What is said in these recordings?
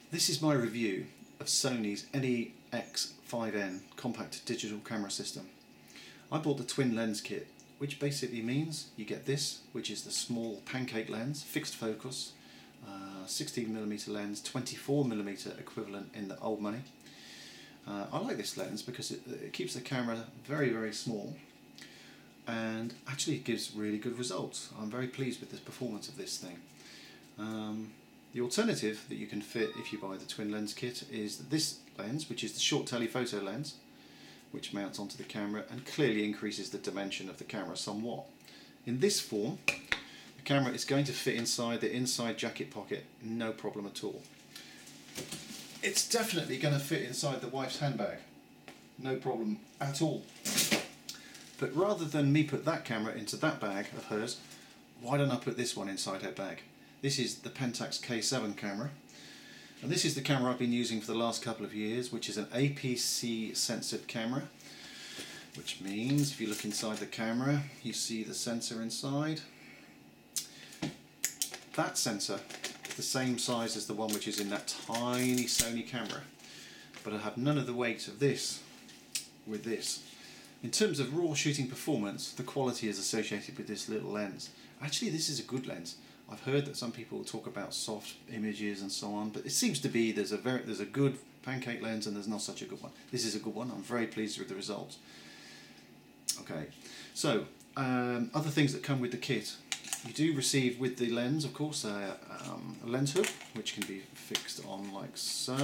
This is my review of Sony's NEX5N compact digital camera system. I bought the twin lens kit, which basically means you get this, which is the small pancake lens, fixed focus, 16mm lens, 24mm equivalent in the old money. I like this lens because it keeps the camera very, very small and actually gives really good results. I'm very pleased with the performance of this thing. The alternative that you can fit if you buy the twin lens kit is this lens, which is the short telephoto lens, which mounts onto the camera and clearly increases the dimension of the camera somewhat. In this form, the camera is going to fit inside the inside jacket pocket, no problem at all. It's definitely going to fit inside the wife's handbag, no problem at all. But rather than me put that camera into that bag of hers, why don't I put this one inside her bag? This is the Pentax K7 camera, and this is the camera I've been using for the last couple of years, which is an APC censored camera, which means if you look inside the camera you see the sensor inside. That sensor is the same size as the one which is in that tiny Sony camera, but I have none of the weight of this with this. In terms of raw shooting performance, the quality is associated with this little lens. Actually, this is a good lens. I've heard that some people talk about soft images and so on, but it seems to be there's a good pancake lens and there's not such a good one. This is a good one. I'm very pleased with the results. Okay, so other things that come with the kit. You do receive with the lens, of course, a lens hook, which can be fixed on like so.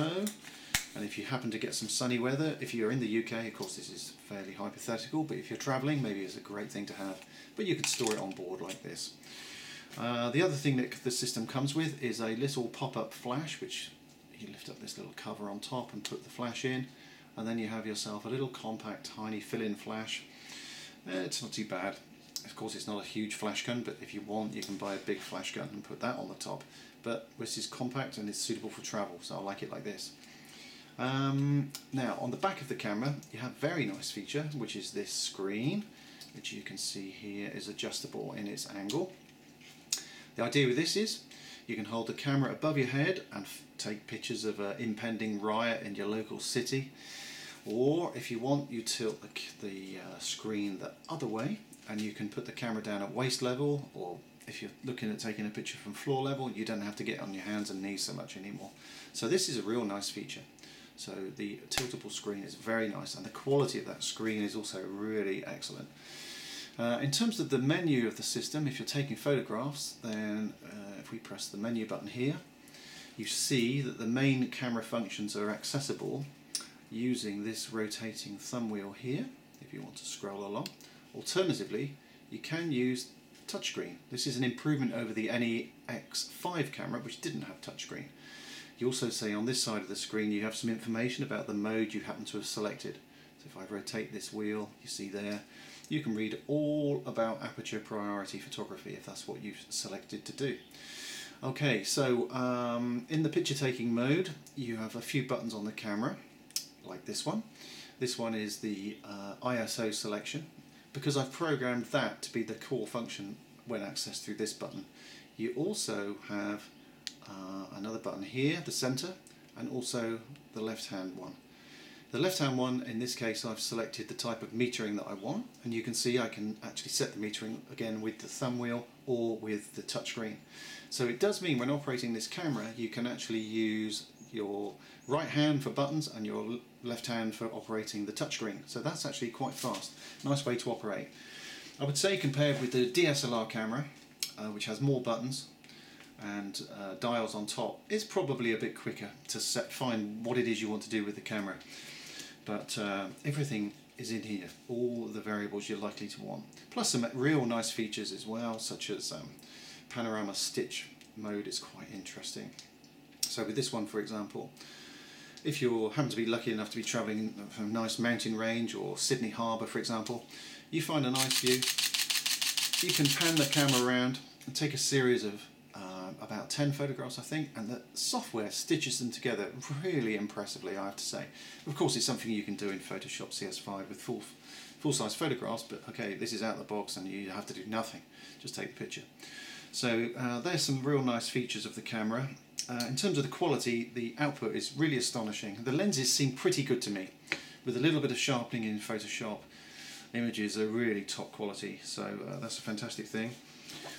And if you happen to get some sunny weather, if you're in the UK, of course this is fairly hypothetical, but if you're travelling, maybe it's a great thing to have. But you could store it on board like this. The other thing that the system comes with is a little pop-up flash, which you lift up this little cover on top and put the flash in, and then you have yourself a little compact, tiny fill-in flash. It's not too bad. Of course it's not a huge flash gun, but if you want you can buy a big flash gun and put that on the top. But this is compact and it's suitable for travel, so I like it like this. Now on the back of the camera you have a very nice feature, which is this screen, which you can see here is adjustable in its angle. The idea with this is you can hold the camera above your head and take pictures of an impending riot in your local city, or if you want you tilt the screen the other way and you can put the camera down at waist level, or if you're looking at taking a picture from floor level you don't have to get on your hands and knees so much anymore. So this is a real nice feature. So the tiltable screen is very nice and the quality of that screen is also really excellent. In terms of the menu of the system, if you're taking photographs, then if we press the menu button here, you see that the main camera functions are accessible using this rotating thumb wheel here, if you want to scroll along. Alternatively, you can use touchscreen. This is an improvement over the NEX5 camera, which didn't have touchscreen. You also say on this side of the screen you have some information about the mode you happen to have selected. So if I rotate this wheel, you see there, you can read all about aperture priority photography if that's what you've selected to do. Okay, so in the picture taking mode you have a few buttons on the camera, like this one. This one is the ISO selection, because I've programmed that to be the core function when accessed through this button. You also have another button here, the center, and also the left hand one. The left hand one, in this case I've selected the type of metering that I want, and you can see I can actually set the metering again with the thumb wheel or with the touchscreen. So it does mean when operating this camera you can actually use your right hand for buttons and your left hand for operating the touchscreen. So that's actually quite fast. Nice way to operate. I would say compared with the DSLR camera, which has more buttons and dials on top, it's probably a bit quicker to find what it is you want to do with the camera. But everything is in here, all the variables you're likely to want. Plus some real nice features as well, such as panorama stitch mode is quite interesting. So with this one, for example, if you happen to be lucky enough to be travelling from a nice mountain range or Sydney Harbour, for example, you find a nice view, you can pan the camera around and take a series of about 10 photographs I think, and the software stitches them together really impressively, I have to say. Of course it's something you can do in Photoshop CS5 with full-size photographs, but okay, this is out of the box and you have to do nothing, just take the picture. So there's some real nice features of the camera. In terms of the quality, the output is really astonishing. The lenses seem pretty good to me. With a little bit of sharpening in Photoshop, images are really top quality, so that's a fantastic thing.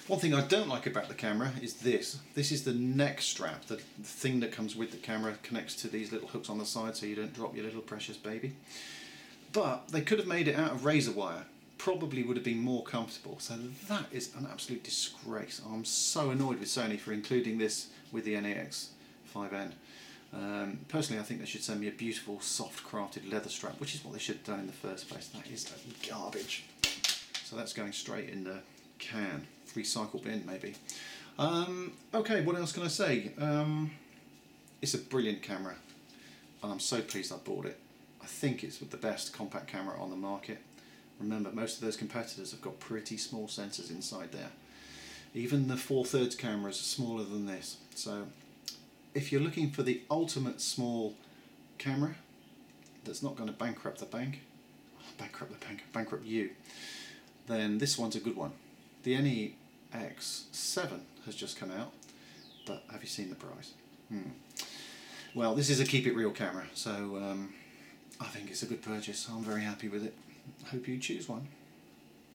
One thing I don't like about the camera is this. This is the neck strap, the thing that comes with the camera, connects to these little hooks on the side so you don't drop your little precious baby. But they could have made it out of razor wire. Probably would have been more comfortable. So that is an absolute disgrace. I'm so annoyed with Sony for including this with the NEX5N. Personally, I think they should send me a beautiful, soft crafted leather strap, which is what they should have done in the first place. That is garbage. So that's going straight in the can. Recycle bin, maybe. Okay, what else can I say? It's a brilliant camera, and I'm so pleased I bought it. I think it's the best compact camera on the market. Remember, most of those competitors have got pretty small sensors inside there. Even the 4/3 cameras are smaller than this. So if you're looking for the ultimate small camera that's not going to bankrupt the bank, bankrupt you, then this one's a good one. The NEX7 has just come out, but have you seen the price? Well, this is a keep it real camera, so I think it's a good purchase. I'm very happy with it. Hope you choose one.